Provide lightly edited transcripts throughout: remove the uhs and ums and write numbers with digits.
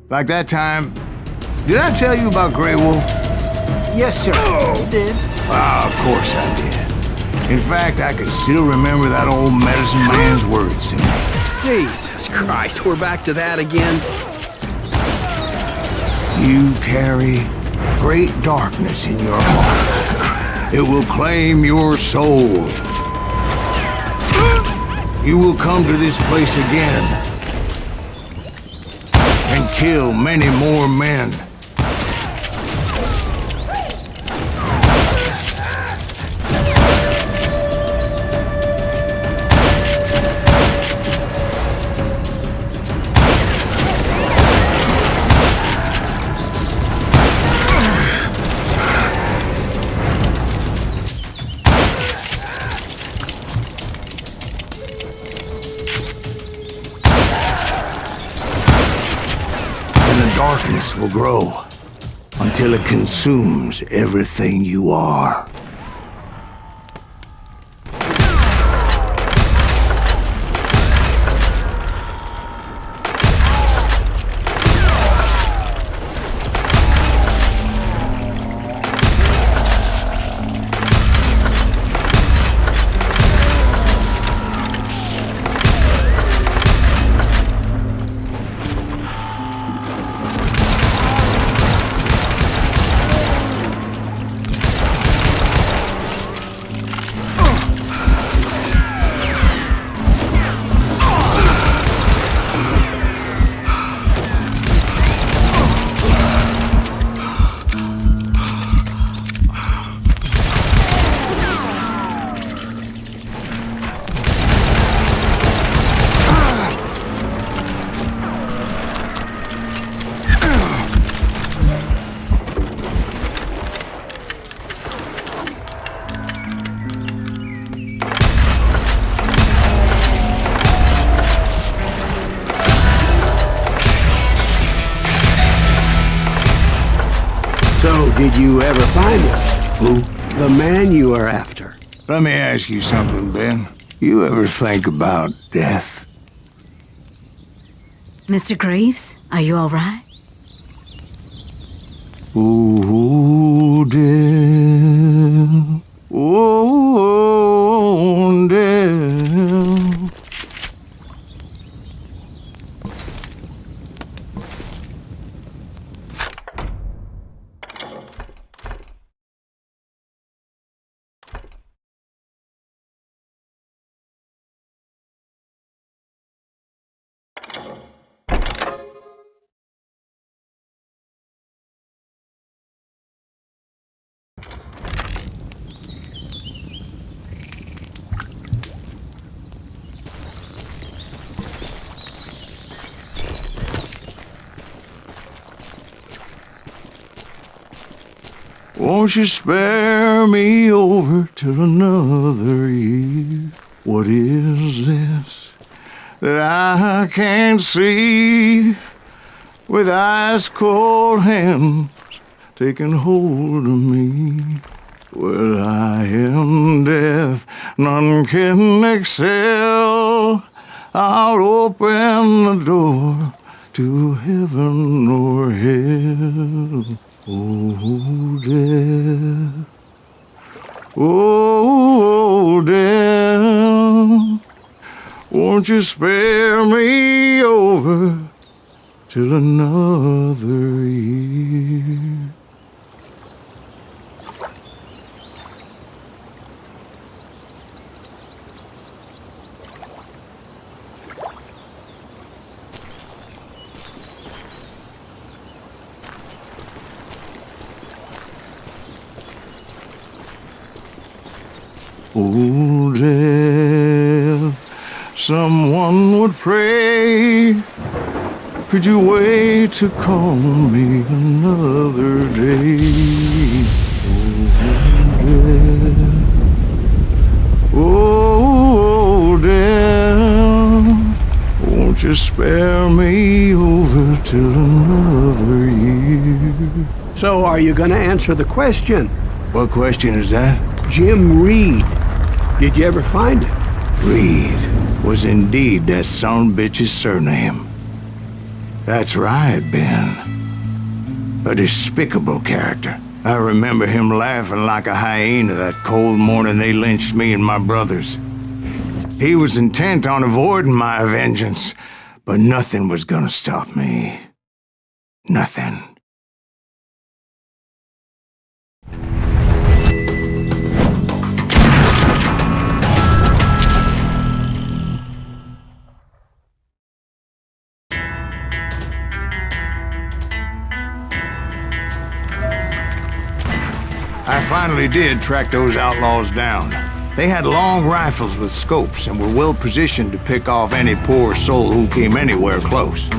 Like that time. Did I tell you about Grey Wolf? Yes, sir. You did. Ah, of course I did. In fact, I can still remember that old medicine man's words to me. Jesus Christ, we're back to that again. You carry great darkness in your heart. It will claim your soul. You will come to this place again and kill many more men. Darkness will grow until it consumes everything you are. So, did you ever find him? Who? The man you are after. Let me ask you something, Ben. You ever think about death? Mr. Greaves, are you all right? Oh, death. Oh, death. Won't you spare me over till another year? What is this that I can't see? With ice cold hands taking hold of me. Well, I am death, none can excel. I'll open the door to heaven or hell. Oh, death. Oh, death. Won't you spare me over till another year? Oh, death, someone would pray. Could you wait to call me another day? Oh, death, won't you spare me over till another year? So, are you gonna answer the question? What question is that? Jim Reed. Did you ever find him? Reed was indeed that son of a bitch's surname. That's right, Ben. A despicable character. I remember him laughing like a hyena that cold morning they lynched me and my brothers. He was intent on avoiding my vengeance, but nothing was gonna stop me. Nothing. I finally did track those outlaws down. They had long rifles with scopes and were well positioned to pick off any poor soul who came anywhere close.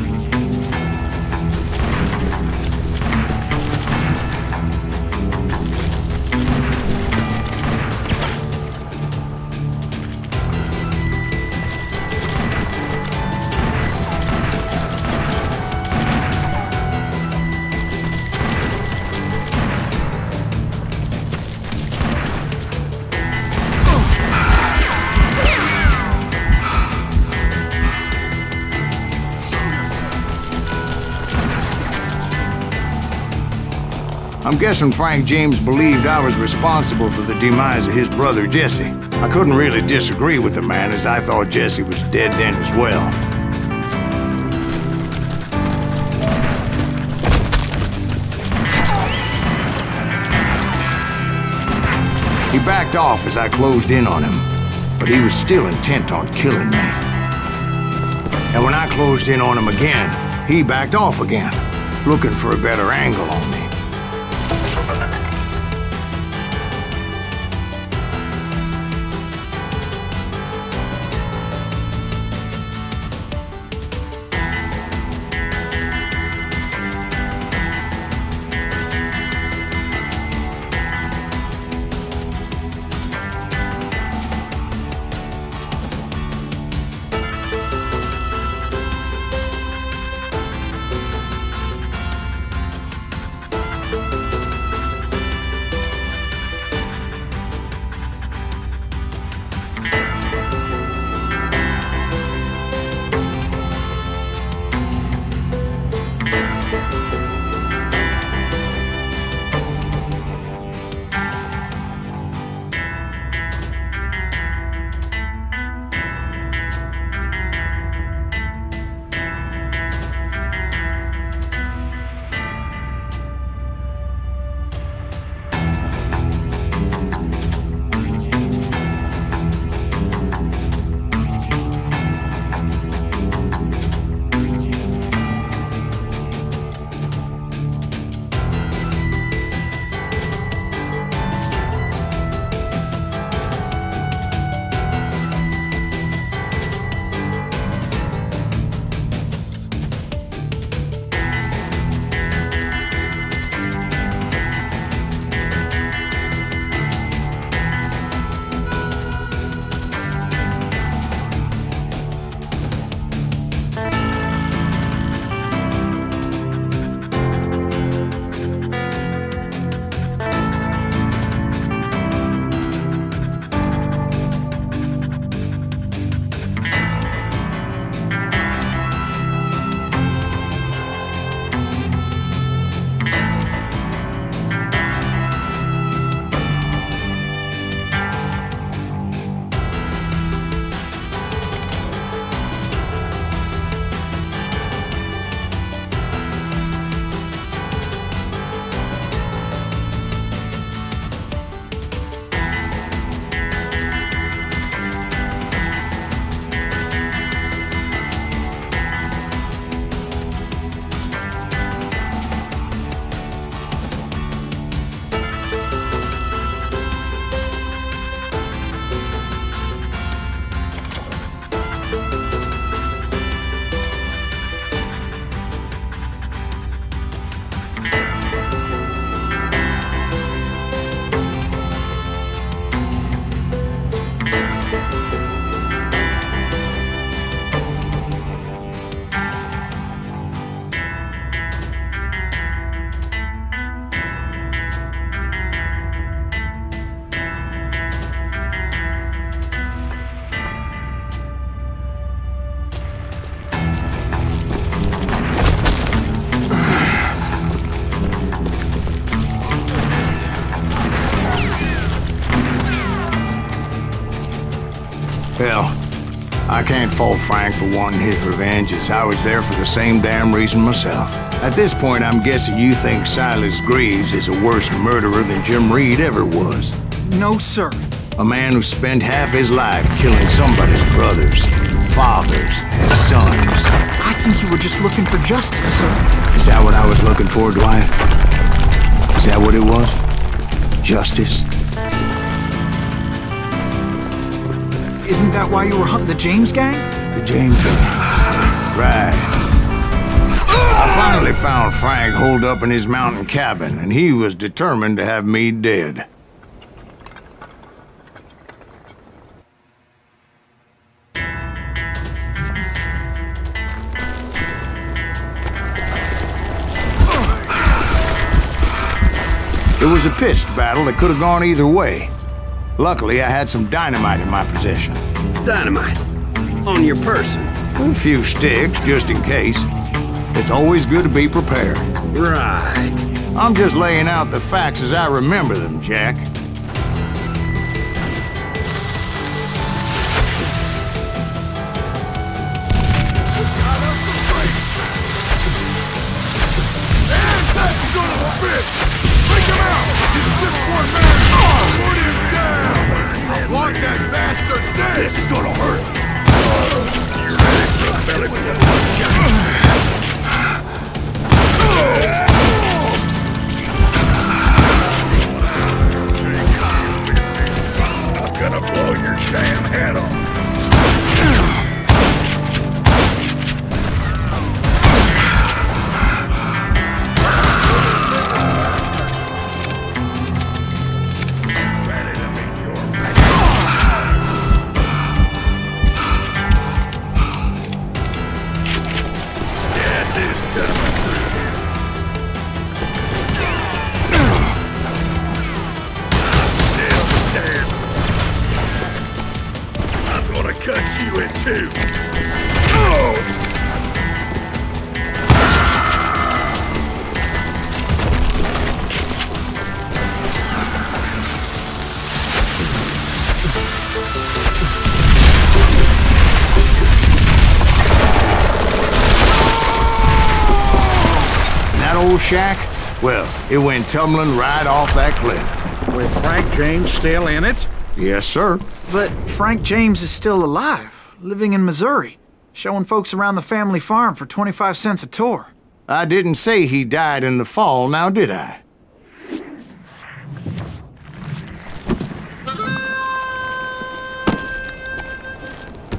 I'm guessing Frank James believed I was responsible for the demise of his brother Jesse. I couldn't really disagree with the man, as I thought Jesse was dead then as well. He backed off as I closed in on him, but he was still intent on killing me. And when I closed in on him again, he backed off again, looking for a better angle on me. I can't fault Frank for wanting his revenge, as I was there for the same damn reason myself. At this point, I'm guessing you think Silas Greaves is a worse murderer than Jim Reed ever was. No, sir. A man who spent half his life killing somebody's brothers, fathers, sons. I think you were just looking for justice, sir. Is that what I was looking for, Dwight? Is that what it was? Justice? Isn't that why you were hunting the James gang? The James gang. Right. I finally found Frank holed up in his mountain cabin, and he was determined to have me dead. It was a pitched battle that could have gone either way. Luckily, I had some dynamite in my possession. Dynamite. On your person. A few sticks, just in case. It's always good to be prepared. Right. I'm just laying out the facts as I remember them, Jack. This is gonna hurt. You ready for a belly full of bloodshot? I'm gonna blow your damn head off. Cut you in two. That old shack? Well, it went tumbling right off that cliff. With Frank James still in it? Yes, sir. But Frank James is still alive, living in Missouri, showing folks around the family farm for 25 cents a tour. I didn't say he died in the fall, now did I?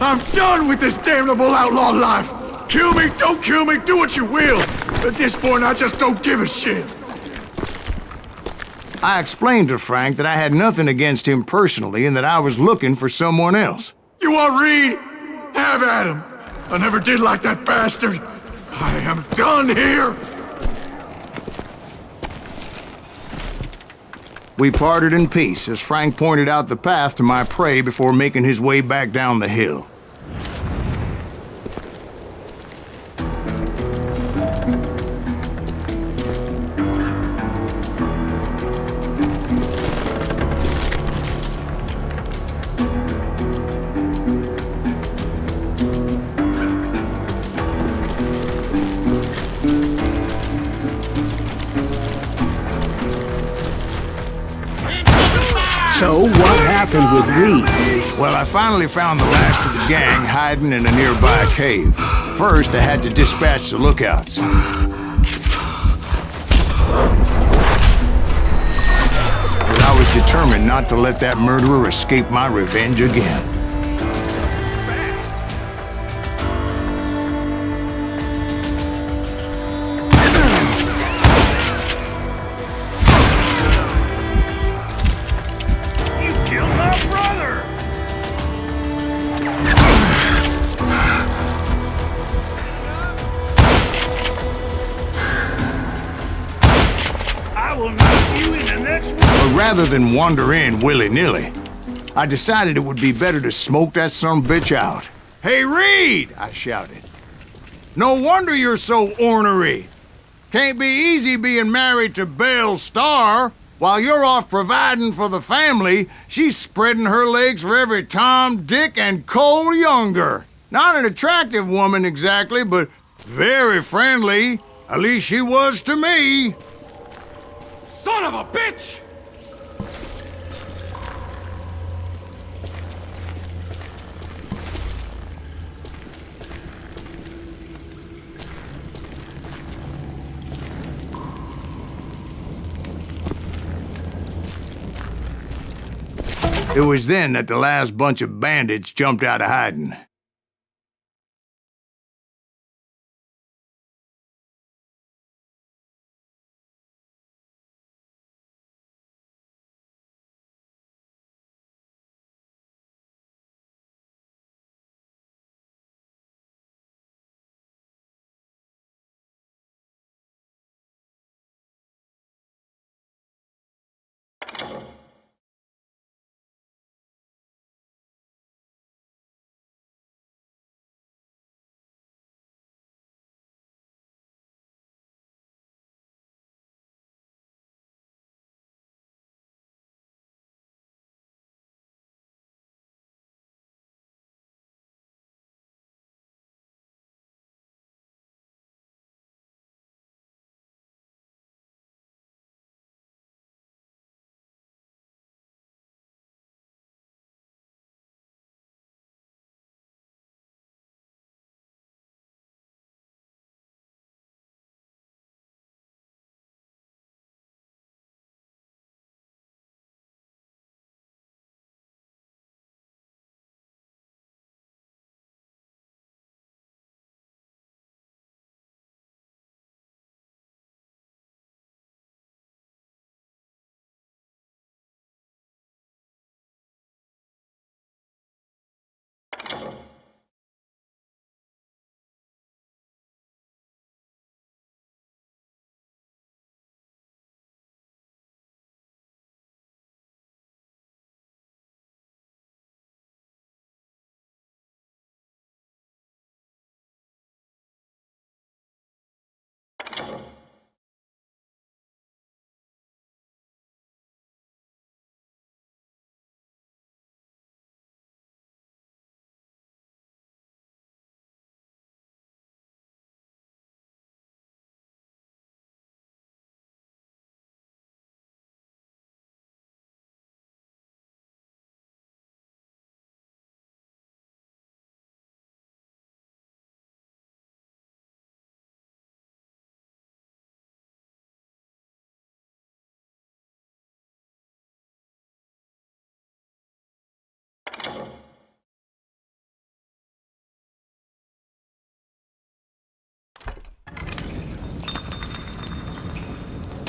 I'm done with this damnable outlaw life! Kill me, don't kill me, do what you will! At this point, I just don't give a shit! I explained to Frank that I had nothing against him personally and that I was looking for someone else. You want Reed? Have at him! I never did like that bastard! I am done here! We parted in peace as Frank pointed out the path to my prey before making his way back down the hill. So, what happened with Reed? Well, I finally found the last of the gang hiding in a nearby cave. First, I had to dispatch the lookouts. But I was determined not to let that murderer escape my revenge again. But rather than wander in willy-nilly, I decided it would be better to smoke that sumbitch out. "Hey, Reed!" I shouted. "No wonder you're so ornery. Can't be easy being married to Belle Starr." While you're off providing for the family, she's spreading her legs for every Tom, Dick, and Cole Younger. Not an attractive woman exactly, but very friendly. At least she was to me. Son of a bitch! It was then that the last bunch of bandits jumped out of hiding.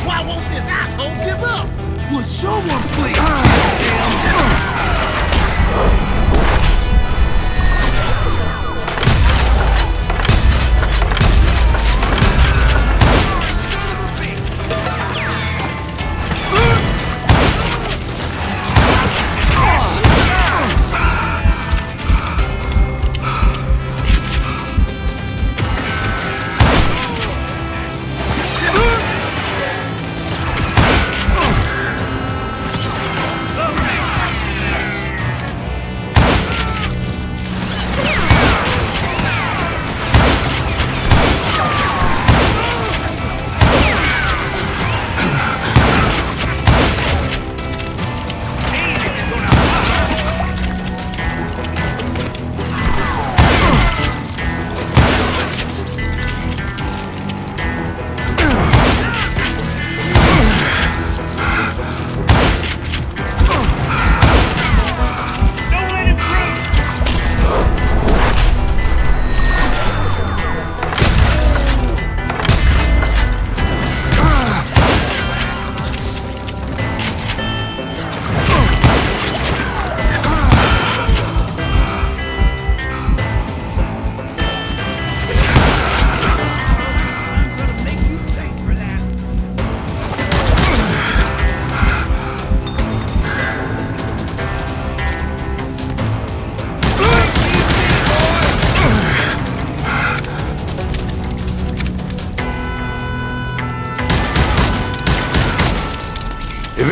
Why won't this asshole give up? Would someone please?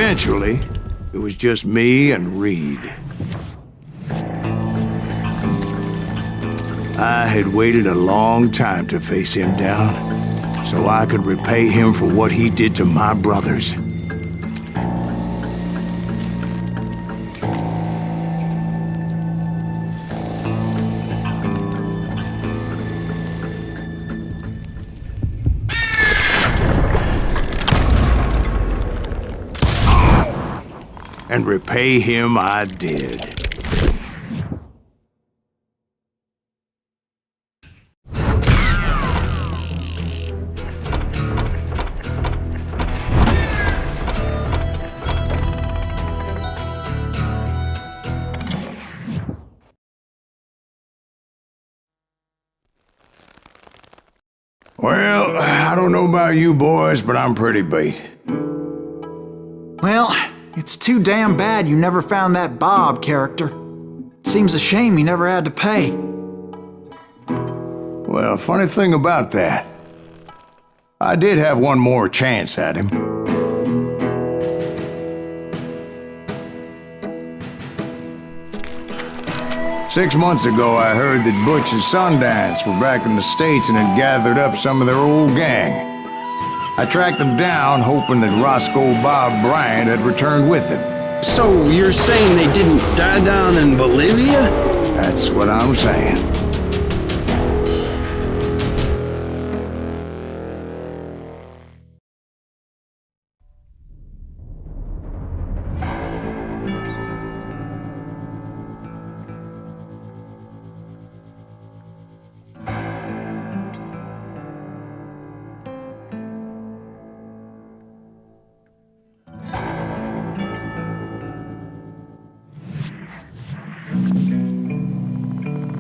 Eventually, it was just me and Reed. I had waited a long time to face him down, so I could repay him for what he did to my brothers. And repay him I did. Well, I don't know about you boys, but I'm pretty beat. Well, it's too damn bad you never found that Bob character. Seems a shame you never had to pay. Well, funny thing about that, I did have one more chance at him. Six months ago, I heard that Butch and Sundance were back in the States and had gathered up some of their old gang. I tracked them down, hoping that Roscoe Bob Bryant had returned with him. So you're saying they didn't die down in Bolivia? That's what I'm saying.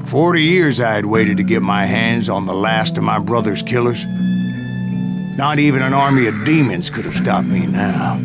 "40 years I had waited to get my hands on the last of my brother's killers. Not even an army of demons could have stopped me now.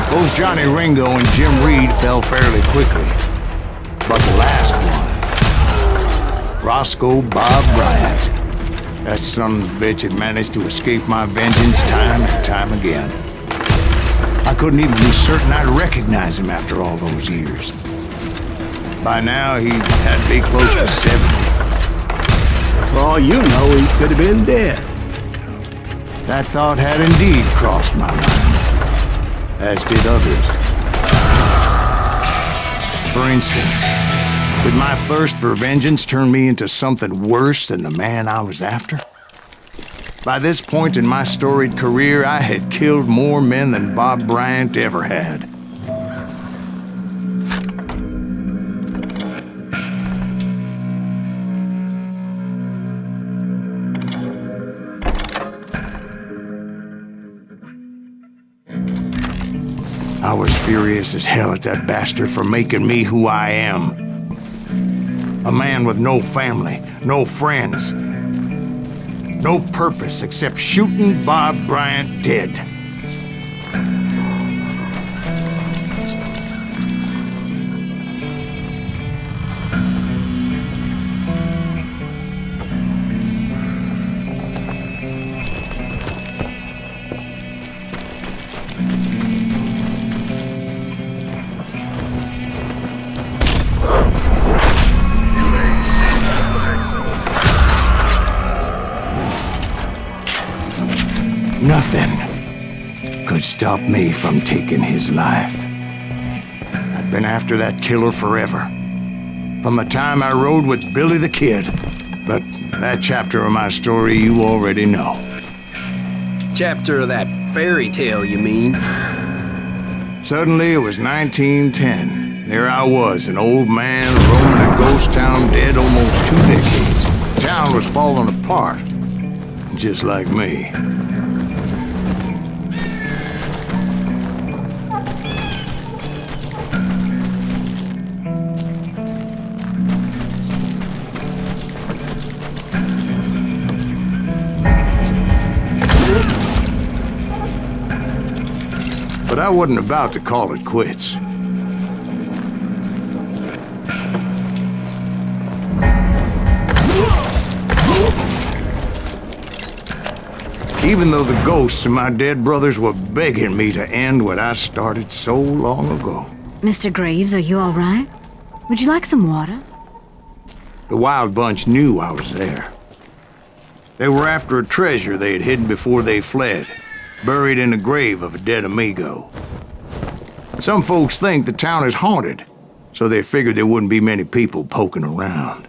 Both Johnny Ringo and Jim Reed fell fairly quickly. But the last one, Roscoe Bob Bryant, that son of a bitch had managed to escape my vengeance time and time again. I couldn't even be certain I'd recognize him after all those years. By now, he had to be close to 70. For all you know, he could have been dead. That thought had indeed crossed my mind, as did others. For instance, did my thirst for vengeance turn me into something worse than the man I was after? By this point in my storied career, I had killed more men than Bob Bryant ever had. I was furious as hell at that bastard for making me who I am. A man with no family, no friends, no purpose except shooting Bob Bryant dead. Nothing could stop me from taking his life. I've been after that killer forever, from the time I rode with Billy the Kid. But that chapter of my story you already know. Chapter of that fairy tale, you mean? Suddenly it was 1910, There I was, an old man roaming a ghost town dead almost 2 decades. The town was falling apart, just like me. But I wasn't about to call it quits. Even though the ghosts of my dead brothers were begging me to end what I started so long ago. Mr. Graves, are you all right? Would you like some water? The Wild Bunch knew I was there. They were after a treasure they had hidden before they fled, buried in the grave of a dead amigo. Some folks think the town is haunted, so they figured there wouldn't be many people poking around.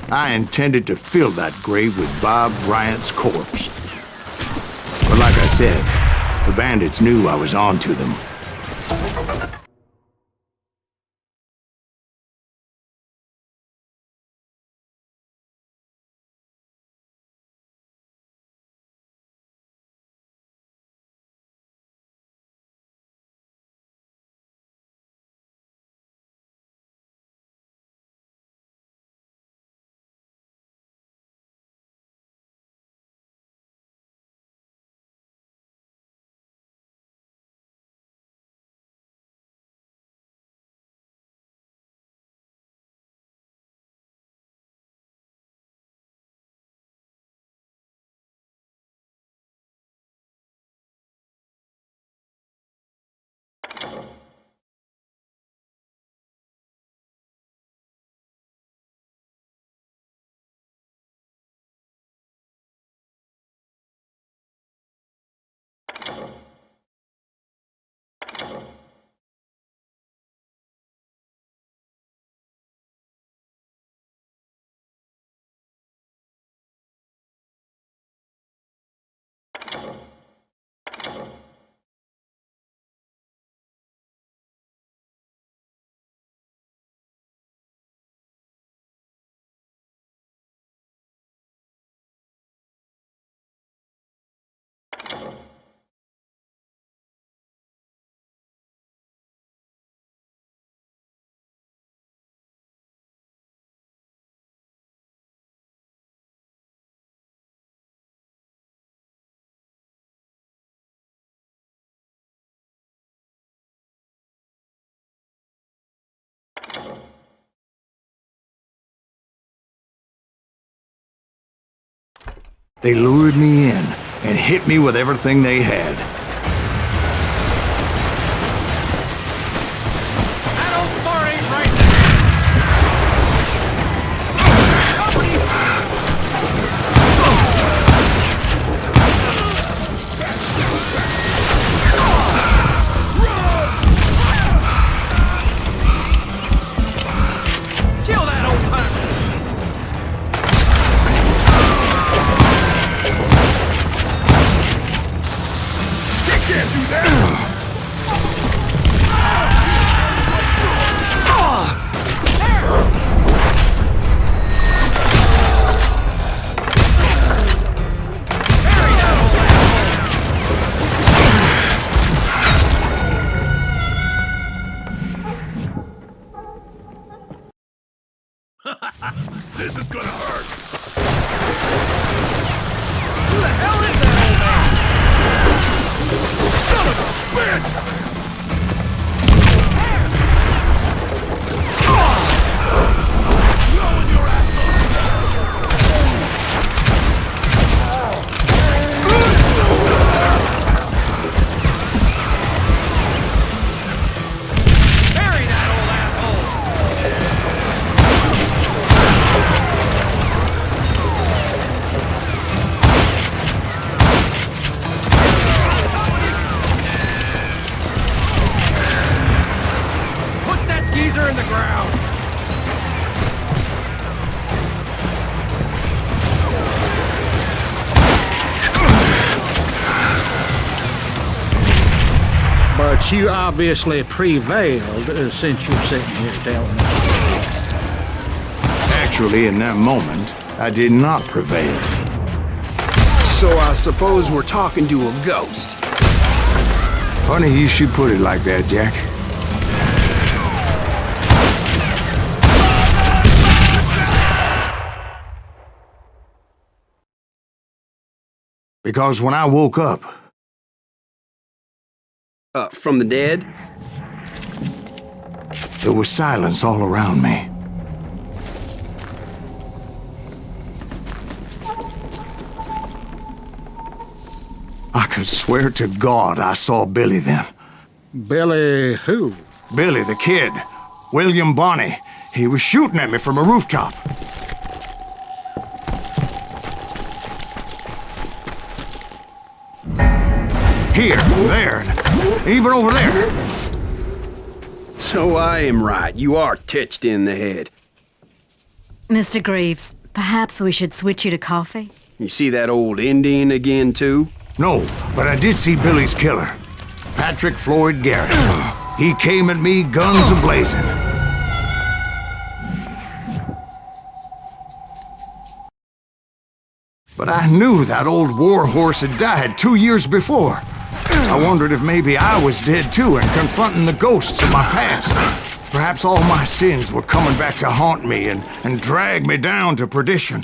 I intended to fill that grave with Bob Bryant's corpse. But like I said, the bandits knew I was on to them. They lured me in and hit me with everything they had. That old fart ain't right now. Kill that old timer. Can't do that! This is gonna hurt! Who the hell is that old man? Son of a bitch! Blowing your ass bury that old asshole! Put that geezer in the ground! But you obviously prevailed since you're sitting here telling us. Actually, in that moment, I did not prevail. So I suppose we're talking to a ghost. Funny you should put it like that, Jack. Because when I woke up, From the dead? there was silence all around me. I could swear to God I saw Billy then. Billy who? Billy, the kid. William Bonney. He was shooting at me from a rooftop. Here, there, and even over there. So I am right. You are touched in the head. Mr. Greaves, Perhaps we should switch you to coffee? You see that old Indian again, too? No, but I did see Billy's killer, Patrick Floyd Garrett. He came at me guns a-blazing. But I knew that old war horse had died 2 years before. I wondered if maybe I was dead too and confronting the ghosts of my past. Perhaps all my sins were coming back to haunt me and drag me down to perdition.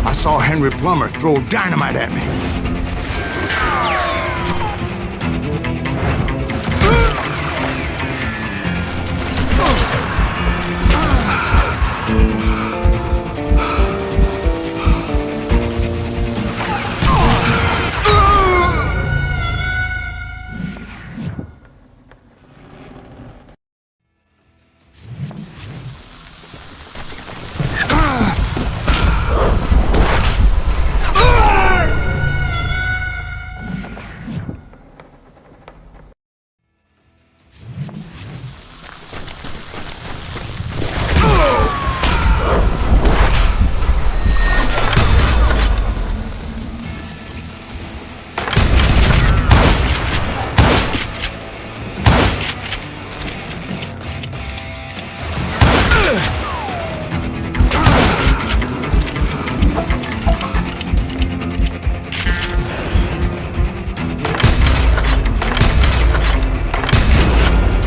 I saw Henry Plummer throw dynamite at me.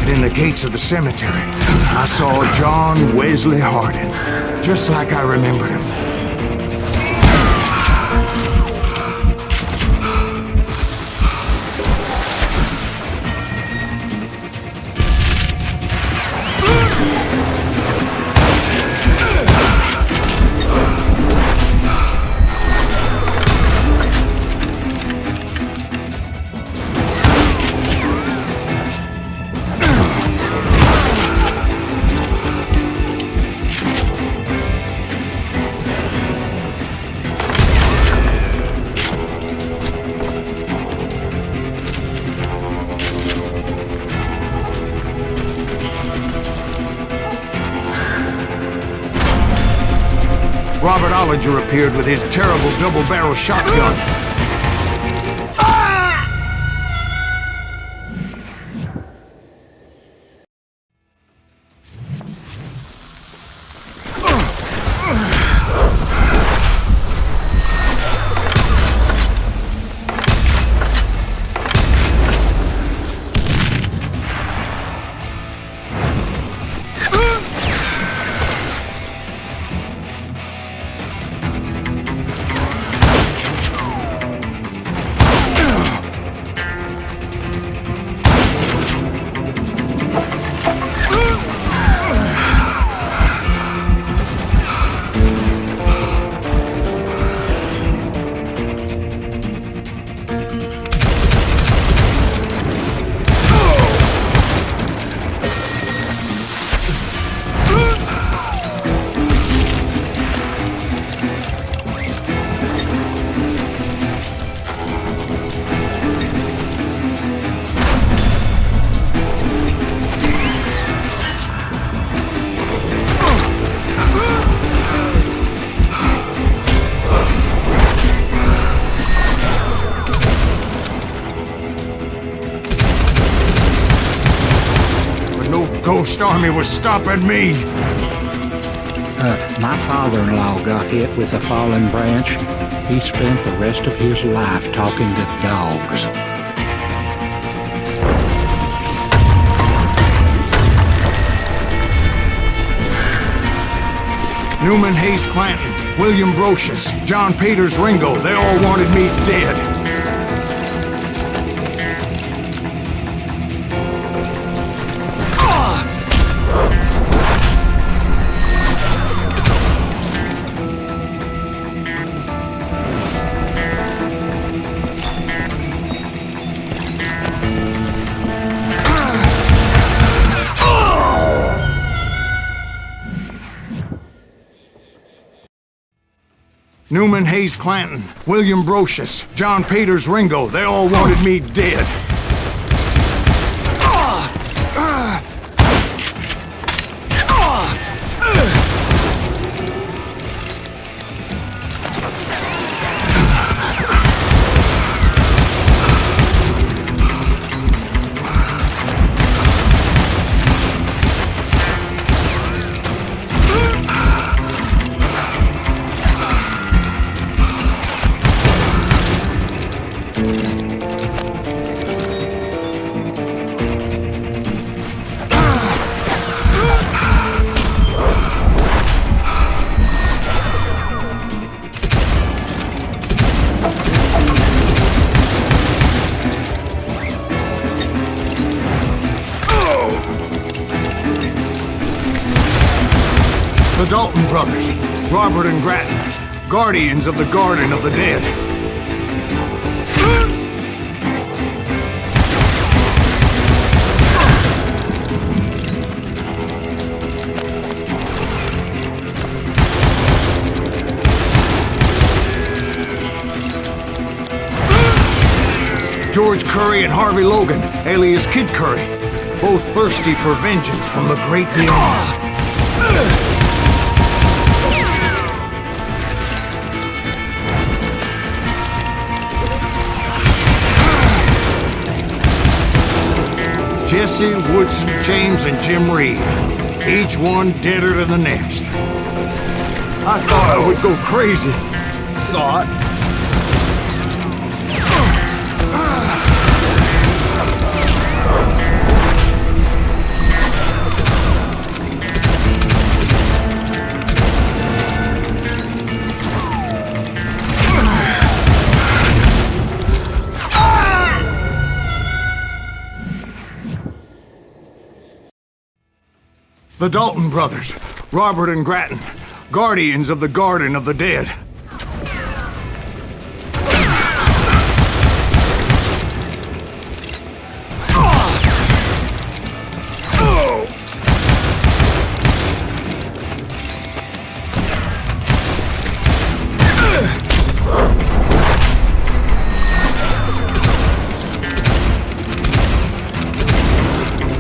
In the gates of the cemetery, I saw John Wesley Hardin, just like I remembered him. Robert Ollinger appeared with his terrible double-barrel shotgun. Ghost army was stopping me. My father-in-law got hit with a fallen branch. He spent the rest of his life talking to dogs. Newman Hayes Clanton, William Brocious, John Peters Ringo, they all wanted me dead. Newman Hayes Clanton, William Brocious, John Peters Ringo, they all wanted me dead. The Dalton brothers, Robert and Grattan, guardians of the Garden of the Dead. George Curry and Harvey Logan, alias Kid Curry, both thirsty for vengeance from the great beyond. Jesse, Woodson, James, and Jim Reed. Each one deader than the next. I thought I would go crazy. Thought. The Dalton brothers, Robert and Grattan, guardians of the Garden of the Dead.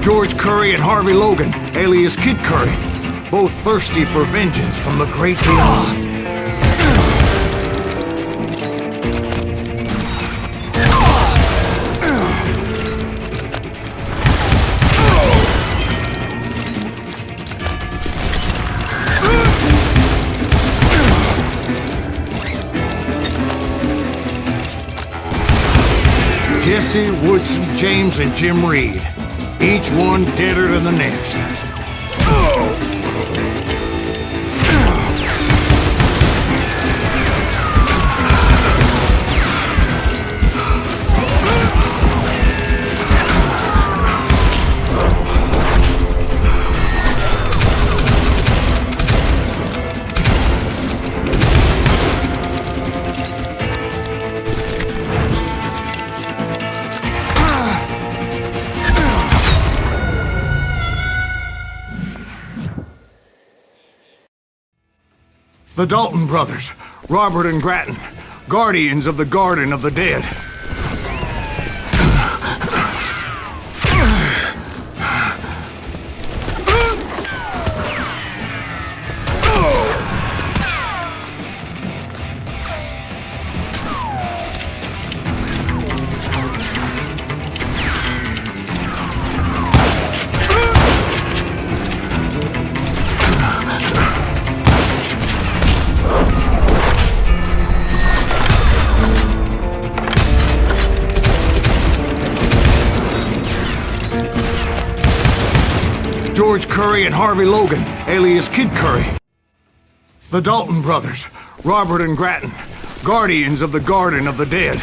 George Curry and Harvey Logan, alias Kid Curry, both thirsty for vengeance from the great beyond. Jesse, Woodson, James, and Jim Reed. Each one deader than the next. The Dalton brothers, Robert and Grattan, guardians of the Garden of the Dead. George Curry and Harvey Logan, alias Kid Curry. The Dalton brothers, Robert and Grattan, guardians of the Garden of the Dead.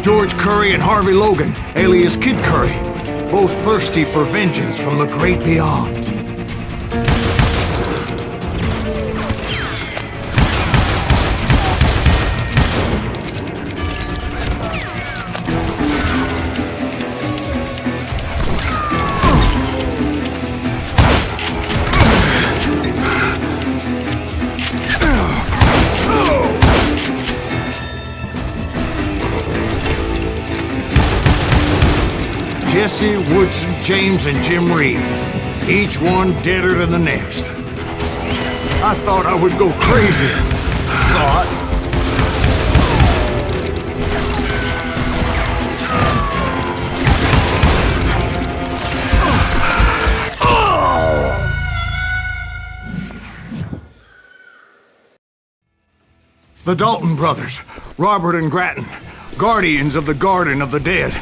George Curry and Harvey Logan, alias Kid Curry, both thirsty for vengeance from the great beyond. Jesse, Woodson, James, and Jim Reed. Each one deader than the next. I thought I would go crazy. Thought. The Dalton brothers, Robert and Grattan, guardians of the Garden of the Dead.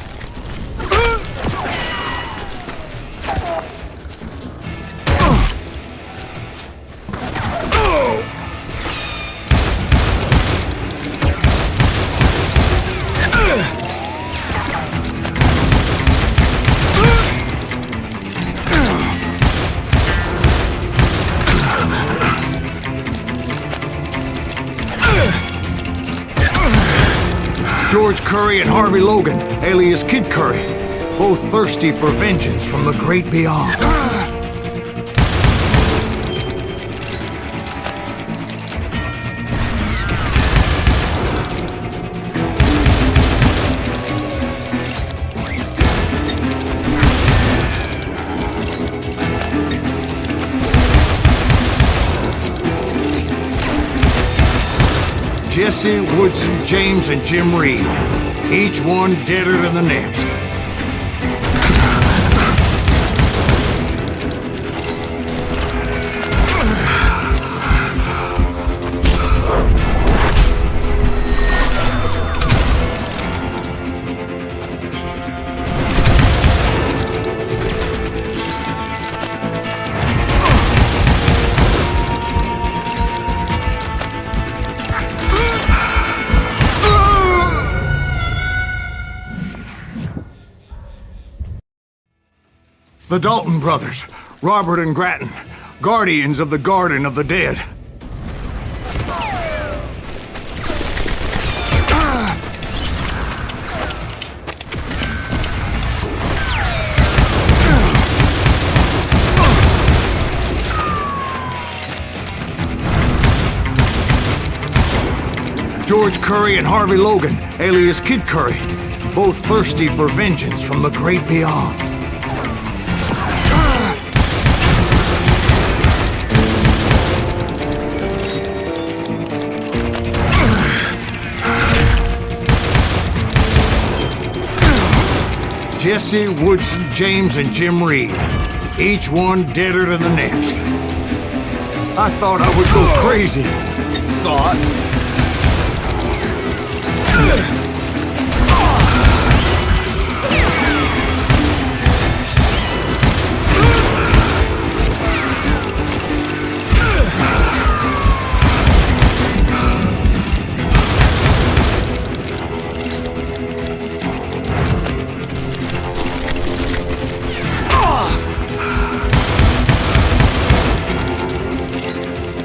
George Curry and Harvey Logan, alias Kid Curry, both thirsty for vengeance from the great beyond. Jesse, Woodson, James, and Jim Reed. Each one deader than the next. The Dalton brothers, Robert and Grattan, guardians of the Garden of the Dead. George Curry and Harvey Logan, alias Kid Curry, both thirsty for vengeance from the great beyond. Jesse, Woodson, James, and Jim Reed. Each one deader than the next. I thought I would go crazy. Thought.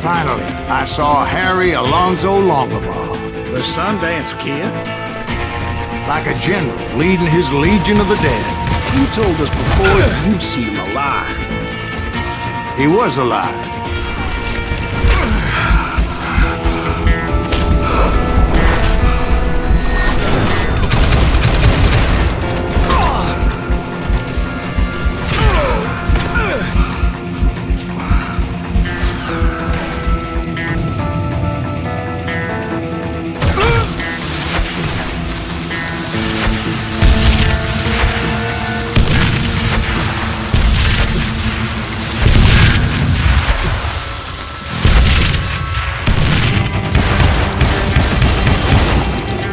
Finally, I saw Harry Alonzo Longabaugh. The Sundance Kid? Like a general leading his legion of the dead. You told us before you'd see him alive. He was alive.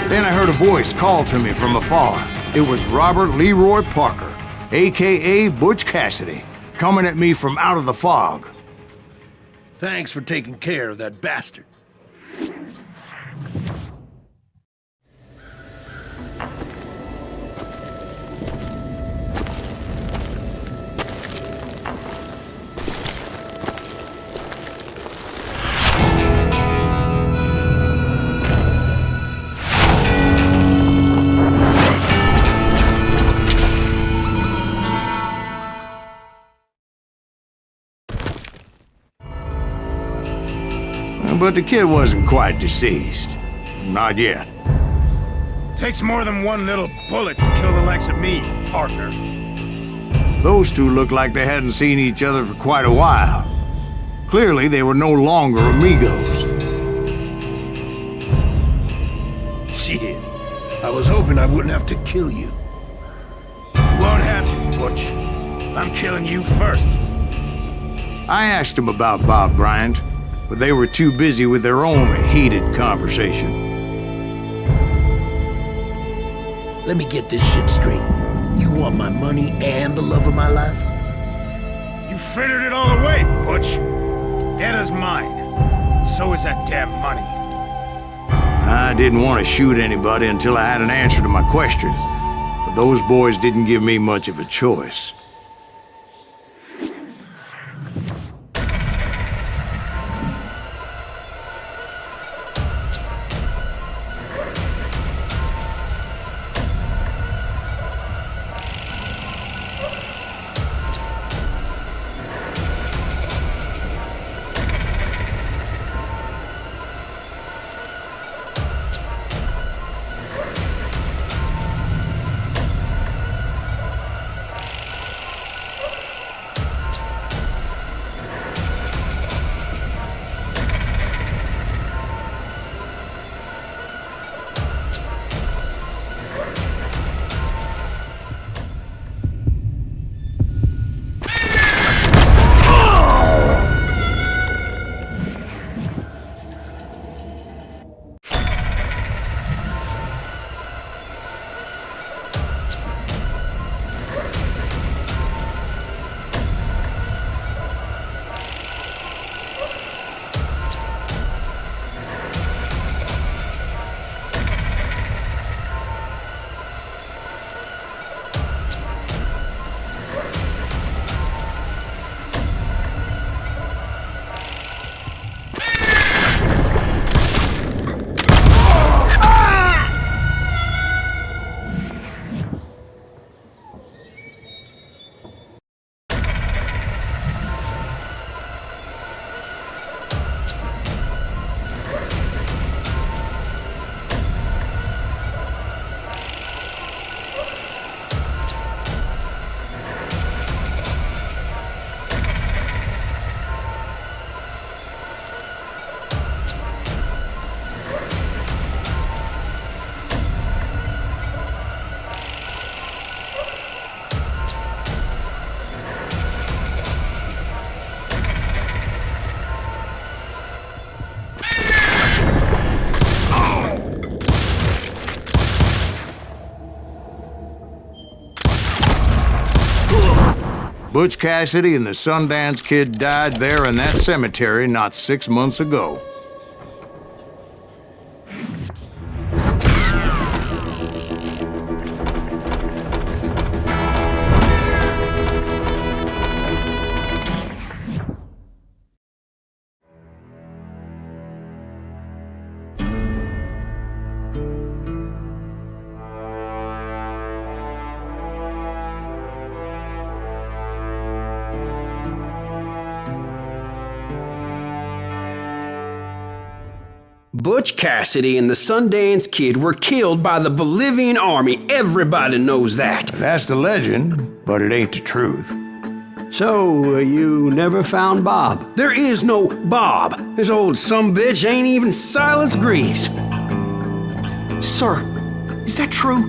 Then I heard a voice call to me from afar. It was Robert Leroy Parker, a.k.a. Butch Cassidy, coming at me from out of the fog. Thanks for taking care of that bastard. but the kid wasn't quite deceased. Not yet. Takes more than one little bullet to kill the likes of me, partner. Those two looked like they hadn't seen each other for quite a while. Clearly, they were no longer amigos. Shit. I was hoping I wouldn't have to kill you. You won't have to, Butch. I'm killing you first. I asked them about Bob Bryant, but they were too busy with their own heated conversation. Let me get this shit straight. You want my money and the love of my life? You frittered it all away, Butch. Etta's mine. So is that damn money. I didn't want to shoot anybody until I had an answer to my question, but those boys didn't give me much of a choice. Butch Cassidy and the Sundance Kid died there in that cemetery not 6 months ago. Butch Cassidy and the Sundance Kid were killed by the Bolivian army. Everybody knows that. That's the legend, but it ain't the truth. So, you never found Bob? There is no Bob. This old sumbitch ain't even Silas Greaves. Sir, is that true?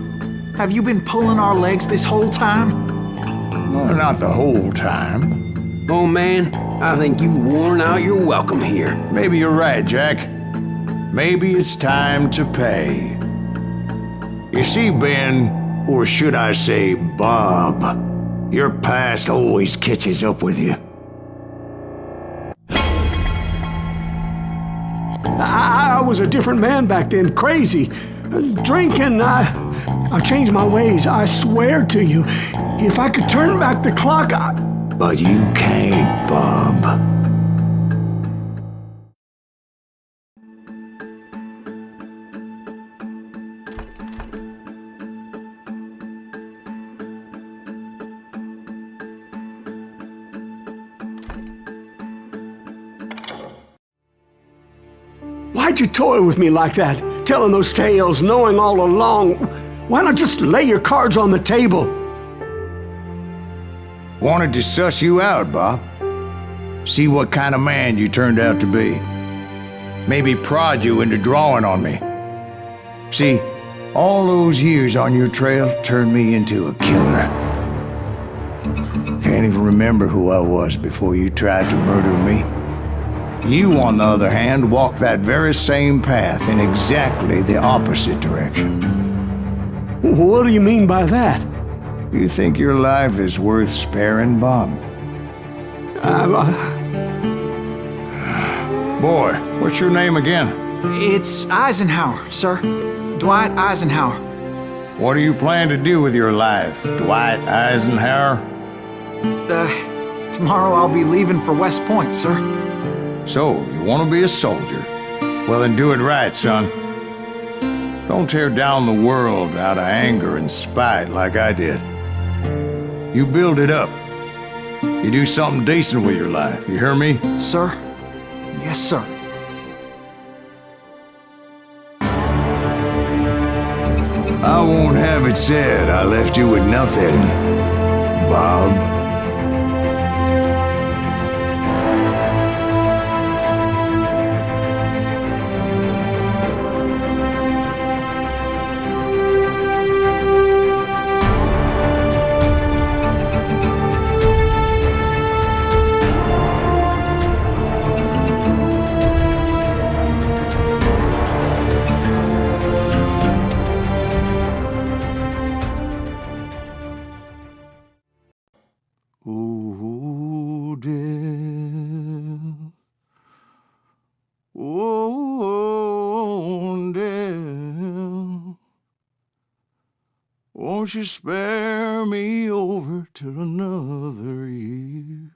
Have you been pulling our legs this whole time? Well, not the whole time. Oh man, I think you've worn out your welcome here. Maybe you're right, Jack. Maybe it's time to pay. You see, Ben, or should I say Bob, your past always catches up with you. I was a different man back then, crazy. Drinking, I changed my ways, I swear to you. If I could turn back the clock, But you can't, Bob. Why'd you toy with me like that? Telling those tales, knowing all along. Why not just lay your cards on the table? Wanted to suss you out, Bob. See what kind of man you turned out to be. Maybe prod you into drawing on me. See, all those years on your trail turned me into a killer. Can't even remember who I was before you tried to murder me. You, on the other hand, walked that very same path in exactly the opposite direction. What do you mean by that? You think your life is worth sparing, Bob? Boy, what's your name again? It's Eisenhower, sir. Dwight Eisenhower. What do you plan to do with your life, Dwight Eisenhower? Tomorrow I'll be leaving for West Point, sir. So, you want to be a soldier? Well, then do it right, son. Don't tear down the world out of anger and spite like I did. You build it up. You do something decent with your life, you hear me? Sir? Yes, sir. I won't have it said I left you with nothing, Bob. Oh, dear. Oh, dear. Won't you spare me over till another year?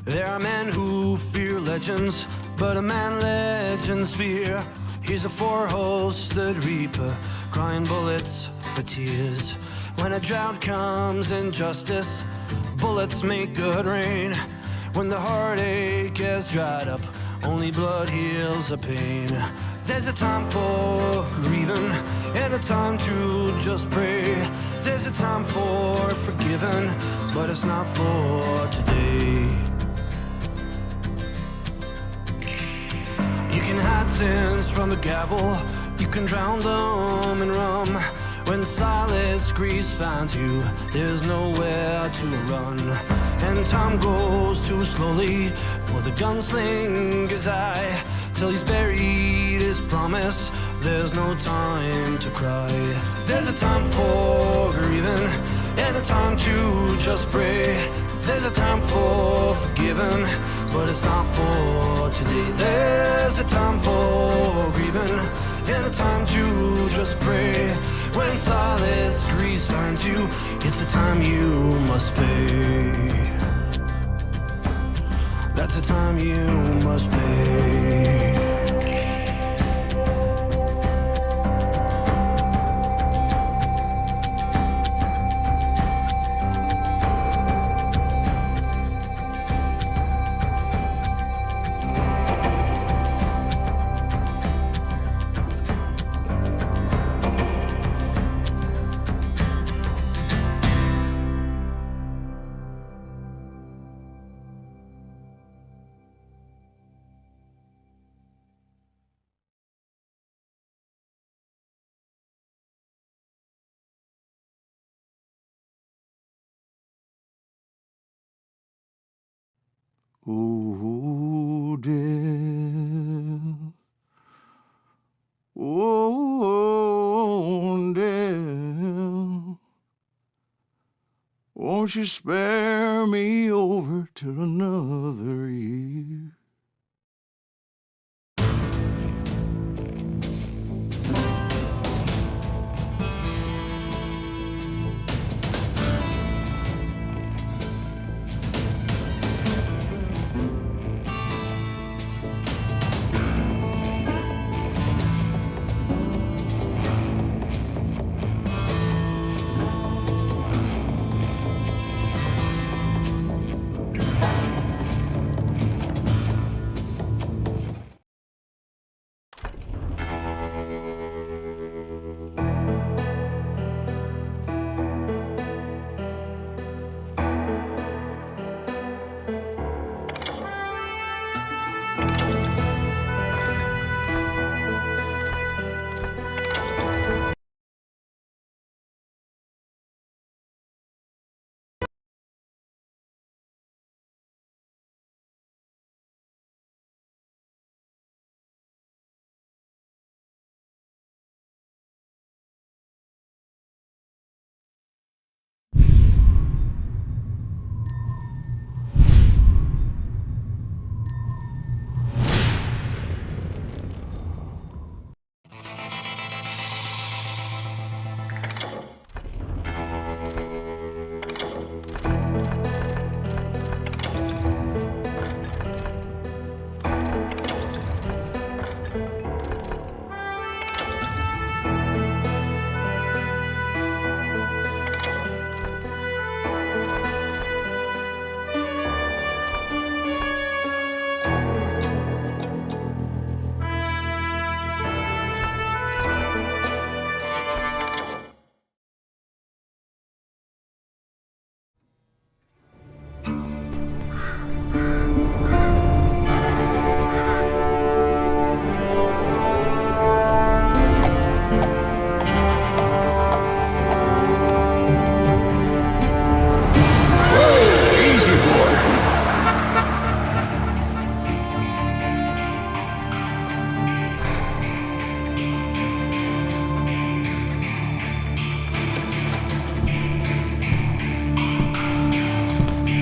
There are men who fear legends, but a man legends fear. He's a four-hosted reaper, crying bullets for tears. When a drought comes in justice, bullets make good rain. When the heartache has dried up, only blood heals the pain. There's a time for grieving and a time to just pray. There's a time for forgiving, but it's not for today. You can hide sins from the gavel, you can drown them in rum. When silence grease finds you, there's nowhere to run. And time goes too slowly for the gunslinger's eye. Till he's buried his promise, there's no time to cry. There's a time for grieving and a time to just pray. There's a time for forgiving, but it's not for today. There's a time for grieving and a time to just pray. When silence grease finds you, it's a time you must pay. That's a time you must pay. Oh, dear. Oh, dear. Won't you spare me over till another year?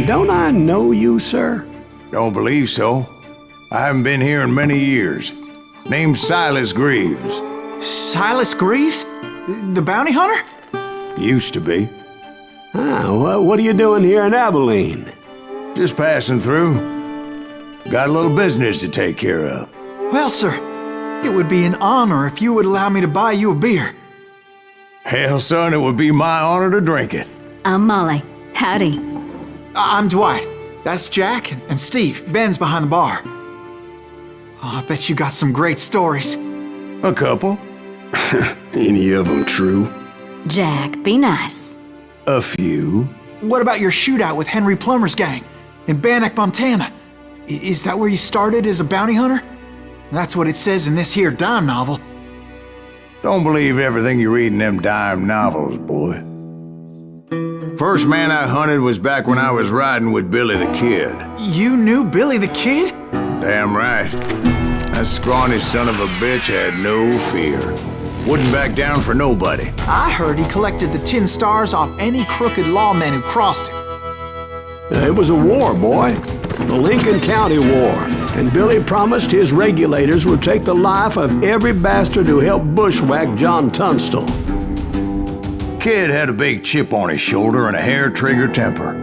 Don't I know you, sir? Don't believe so. I haven't been here in many years. Name's Silas Greaves. Silas Greaves? The bounty hunter? Used to be. Ah, well, what are you doing here in Abilene? Just passing through. Got a little business to take care of. Well, sir, it would be an honor if you would allow me to buy you a beer. Hell, son, it would be my honor to drink it. I'm Molly. Howdy. I'm Dwight. That's Jack and Steve. Ben's behind the bar. Oh, I bet you got some great stories. A couple. Any of them true? Jack, be nice. A few. What about your shootout with Henry Plummer's gang in Bannock, Montana? Is that where you started as a bounty hunter? That's what it says in this here dime novel. Don't believe everything you read in them dime novels, boy. First man I hunted was back when I was riding with Billy the Kid. You knew Billy the Kid? Damn right. That scrawny son of a bitch had no fear. Wouldn't back down for nobody. I heard he collected the 10 stars off any crooked lawmen who crossed him. It was a war, boy. The Lincoln County War. And Billy promised his regulators would take the life of every bastard who helped bushwhack John Tunstall. Kid had a big chip on his shoulder and a hair-trigger temper.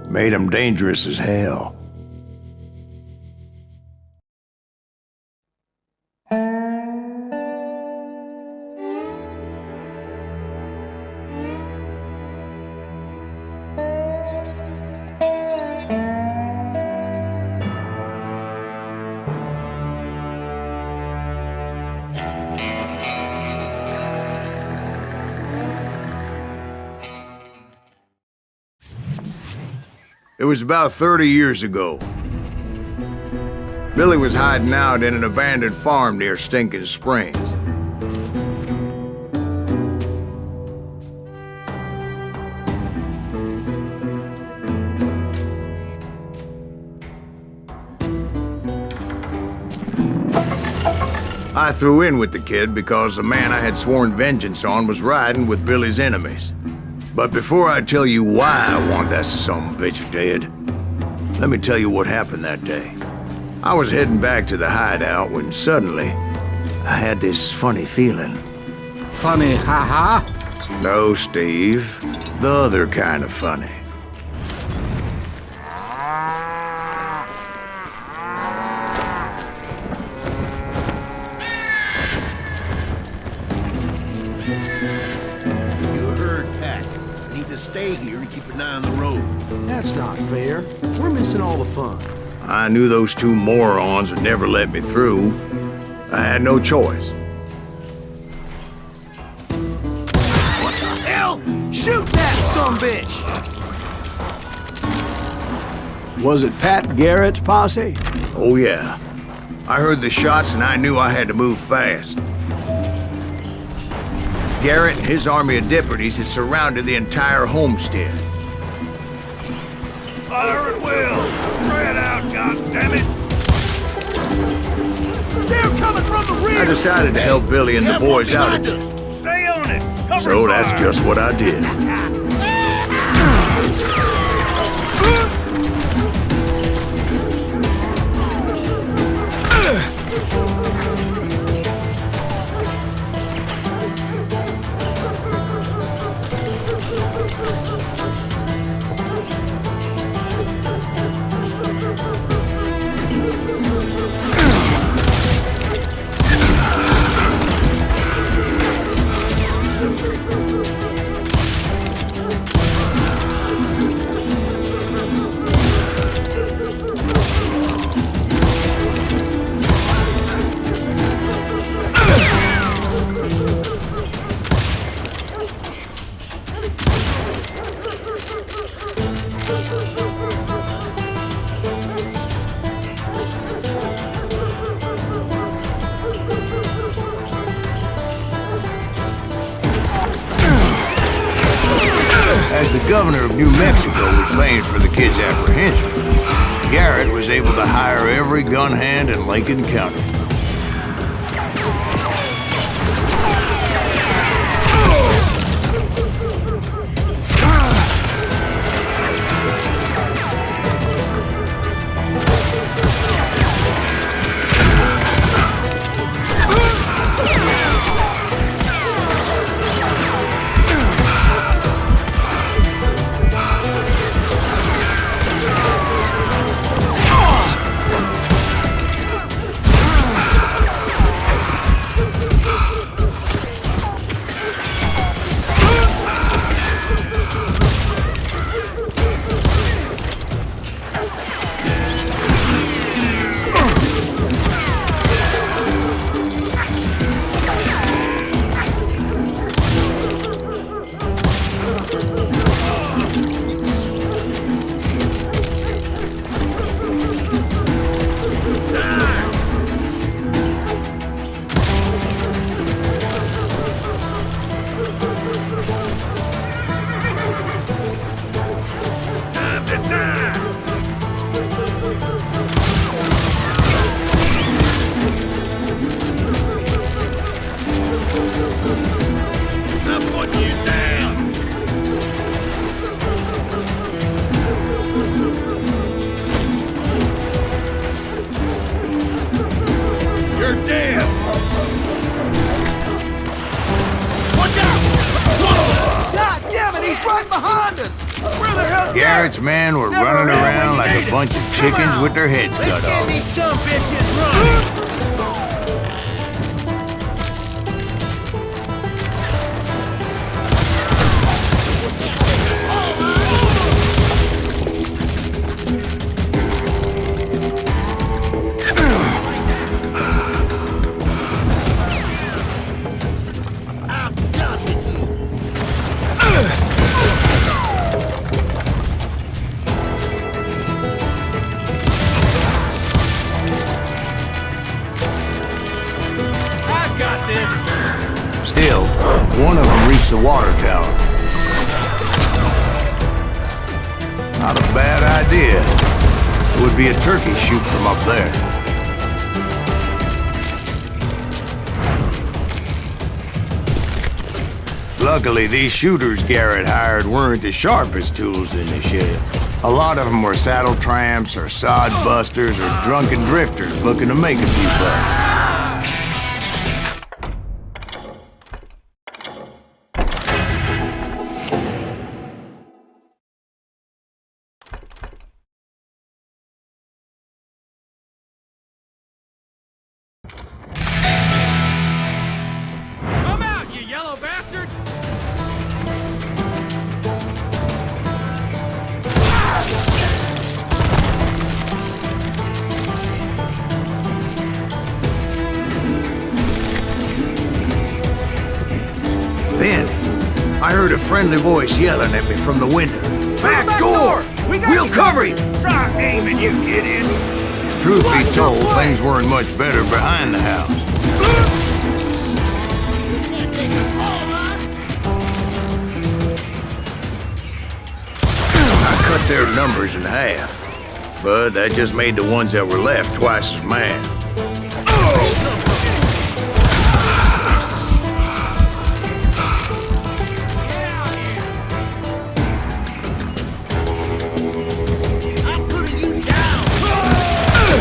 Made him dangerous as hell. It was about 30 years ago. Billy was hiding out in an abandoned farm near Stinking Springs. I threw in with the kid because the man I had sworn vengeance on was riding with Billy's enemies. But before I tell you why I want that sumbitch dead, let me tell you what happened that day. I was heading back to the hideout when suddenly I had this funny feeling. Funny, ha-ha? No, Steve. The other kind of funny. Stay here and keep an eye on the road. That's not fair. We're missing all the fun. I knew those two morons would never let me through. I had no choice. What the hell? Shoot that sumbitch! Was it Pat Garrett's posse? Oh yeah. I heard the shots and I knew I had to move fast. Garrett and his army of deputies had surrounded the entire homestead. Fire at will! Spread out, goddammit! They're coming from the rear! I decided to help Billy and the boys out of it. Stay on it! Cover So that's fire. just what I did. As the governor of New Mexico was paying for the kid's apprehension, Garrett was able to hire every gun hand in Lincoln County. Garrett's men were running around like a bunch of chickens with their heads cut off. These some bitches run! Still, one of them reached the water tower. Not a bad idea. It would be a turkey shoot from up there. Luckily, these shooters Garrett hired weren't the sharpest tools in the shed. A lot of them were saddle tramps or sod busters or drunken drifters looking to make a few bucks. I heard a friendly voice yelling at me from the window. Back door! We'll cover you! Try aiming, you idiots! Truth be told, things weren't much better behind the house. I cut their numbers in half, but that just made the ones that were left twice as mad.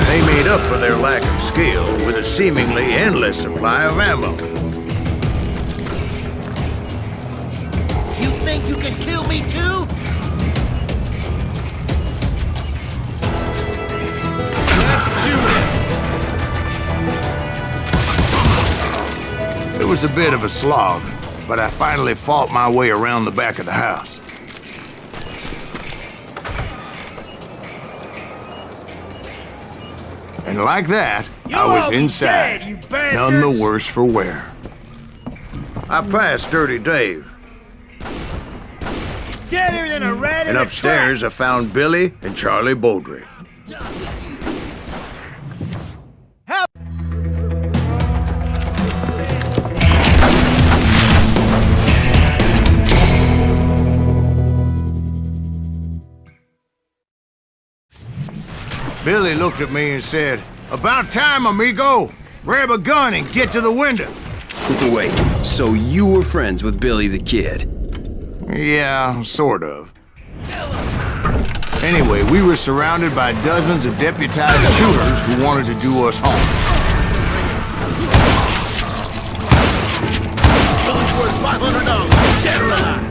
They made up for their lack of skill with a seemingly endless supply of ammo. You think you can kill me too? It was a bit of a slog, but I finally fought my way around the back of the house. And like that, I was inside, none the worse for wear. I passed Dirty Dave. Deader than a rat in And a upstairs, I found Billy and Charlie Beaudry. Billy looked at me and said, "About time, amigo! Grab a gun and get to the window." Wait, so you were friends with Billy the Kid? Yeah, sort of. Anyway, we were surrounded by dozens of deputized shooters who wanted to do us harm. Billy's worth $500. Dead or alive.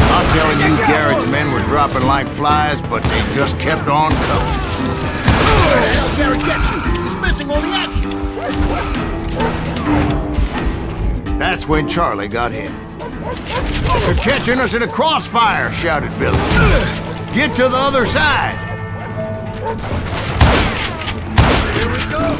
I'm telling you, Garrett's men were dropping like flies, but they just kept on coming. Where the hell Garrett get you? He's missing all the action. That's when Charlie got hit. "They're catching us in a crossfire," shouted Billy. "Get to the other side." Here we go!